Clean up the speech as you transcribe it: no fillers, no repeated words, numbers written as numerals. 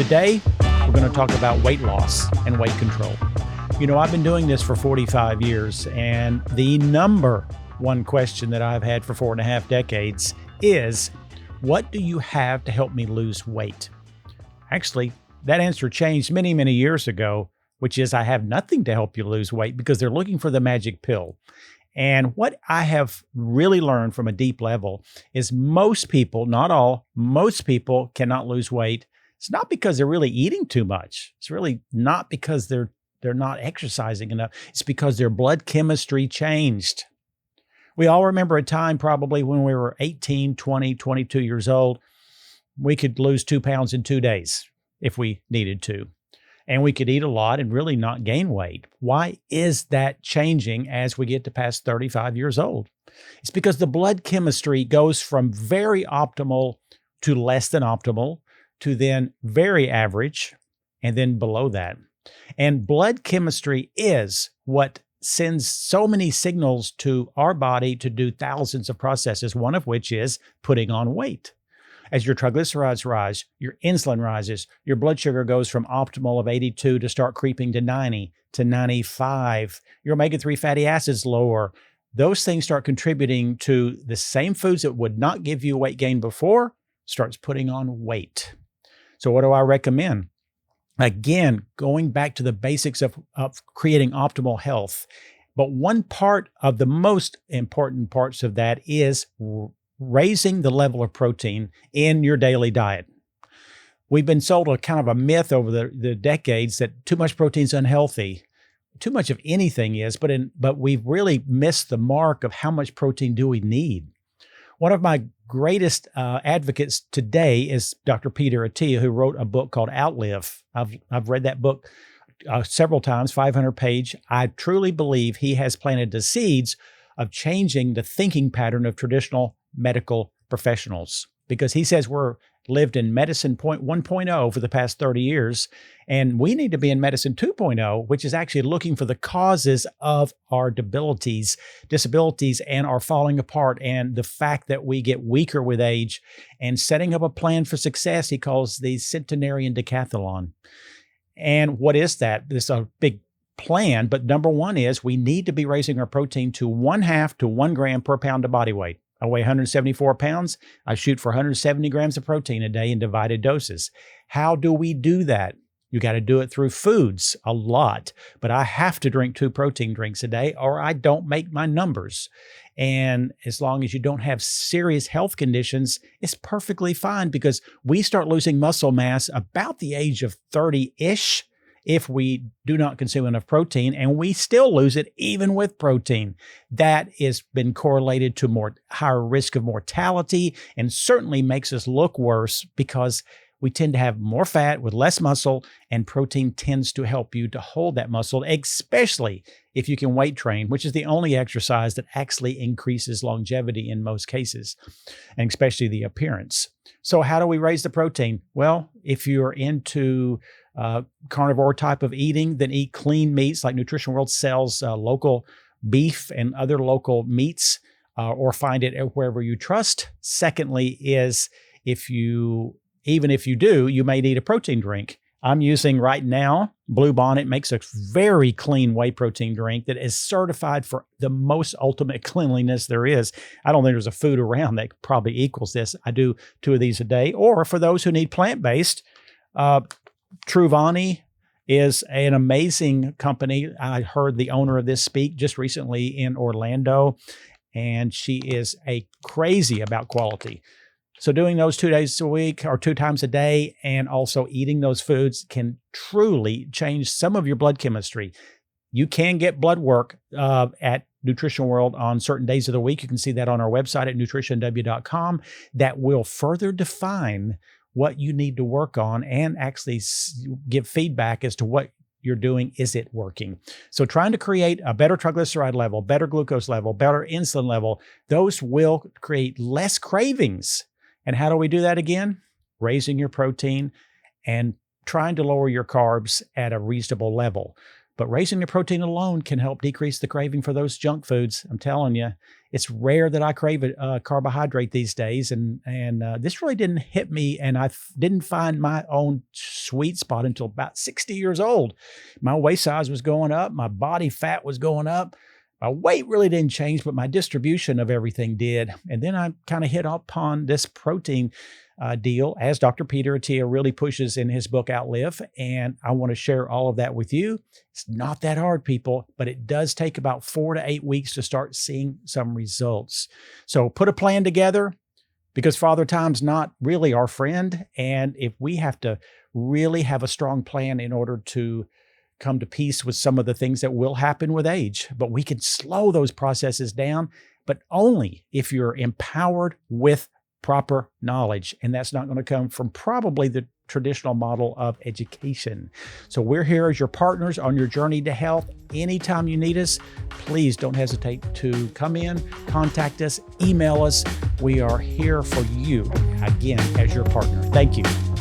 Today, we're going to talk about weight loss and weight control. You know, I've been doing this for 45 years, and the number one question that I've had for 4.5 decades is, what do you have to help me lose weight? Actually, that answer changed many, many years ago, which is I have nothing to help you lose weight, because they're looking for the magic pill. And what I have really learned from a deep level is most people, not all, most people cannot lose weight. It's not because they're really eating too much. It's really not because they're not exercising enough. It's because their blood chemistry changed. We all remember a time probably when we were 18, 20, 22 years old. We could lose 2 pounds in 2 days if we needed to. And we could eat a lot and really not gain weight. Why is that changing as we get to past 35 years old? It's because the blood chemistry goes from very optimal to less than optimal to then very average and then below that. And blood chemistry is what sends so many signals to our body to do thousands of processes, one of which is putting on weight. As your triglycerides rise, your insulin rises, your blood sugar goes from optimal of 82 to start creeping to 90 to 95. Your omega-3 fatty acids lower. Those things start contributing to the same foods that would not give you weight gain before, starts putting on weight. So what do I recommend? Again, going back to the basics of creating optimal health. But one part of the most important parts of that is raising the level of protein in your daily diet. We've been sold a kind of a myth over the decades that too much protein is unhealthy. Too much of anything is, but we've really missed the mark of how much protein do we need. One of my greatest advocates today is Dr. Peter Attia, who wrote a book called Outlive. I've read that book several times, 500-page. I truly believe he has planted the seeds of changing the thinking pattern of traditional medical professionals, because he says we're lived in medicine 1.0 for the past 30 years, and we need to be in medicine 2.0, which is actually looking for the causes of our disabilities and our falling apart, and the fact that we get weaker with age, and setting up a plan for success. He calls the centenarian decathlon. And what is that? This is a big plan, but number one is we need to be raising our protein to 1/2 to 1 gram per pound of body weight. I weigh 174 pounds. I shoot for 170 grams of protein a day in divided doses. How do we do that? You got to do it through foods a lot, but I have to drink 2 protein drinks a day or I don't make my numbers. And as long as you don't have serious health conditions, it's perfectly fine, because we start losing muscle mass about the age of 30-ish. If we do not consume enough protein, and we still lose it even with protein. That has been correlated to higher risk of mortality, and certainly makes us look worse, because we tend to have more fat with less muscle, and protein tends to help you to hold that muscle, especially if you can weight train, which is the only exercise that actually increases longevity in most cases, and especially the appearance. So how do we raise the protein? Well, if you're into carnivore type of eating, then eat clean meats. Like Nutrition World sells local beef and other local meats, or find it wherever you trust. Secondly is, even if you do, you may need a protein drink. I'm using right now, Blue Bonnet makes a very clean whey protein drink that is certified for the most ultimate cleanliness there is. I don't think there's a food around that probably equals this. I do 2 of these a day. Or for those who need plant-based, Truvani is an amazing company. I heard the owner of this speak just recently in Orlando, and she is crazy about quality. So doing those 2 days a week or 2 times a day, and also eating those foods, can truly change some of your blood chemistry. You can get blood work at Nutrition World on certain days of the week. You can see that on our website at nutritionw.com. That will further define what you need to work on, and actually give feedback as to what you're doing. Is it working? So trying to create a better triglyceride level, better glucose level, better insulin level, those will create less cravings. And how do we do that again? Raising your protein and trying to lower your carbs at a reasonable level. But raising the protein alone can help decrease the craving for those junk foods. I'm telling you, It's rare that I crave a carbohydrate these days. And this really didn't hit me. And didn't find my own sweet spot until about 60 years old. My waist size was going up. My body fat was going up. My weight really didn't change, but my distribution of everything did. And then I kind of hit upon this protein deal, as Dr. Peter Attia really pushes in his book, Outlive. And I want to share all of that with you. It's not that hard, people, but it does take about 4 to 8 weeks to start seeing some results. So put a plan together, because Father Time's not really our friend. And if we have to really have a strong plan in order to come to peace with some of the things that will happen with age, but we can slow those processes down, but only if you're empowered with proper knowledge. And that's not going to come from probably the traditional model of education. So we're here as your partners on your journey to health. Anytime you need us, please don't hesitate to come in, contact us, email us. We are here for you, again, as your partner. Thank you.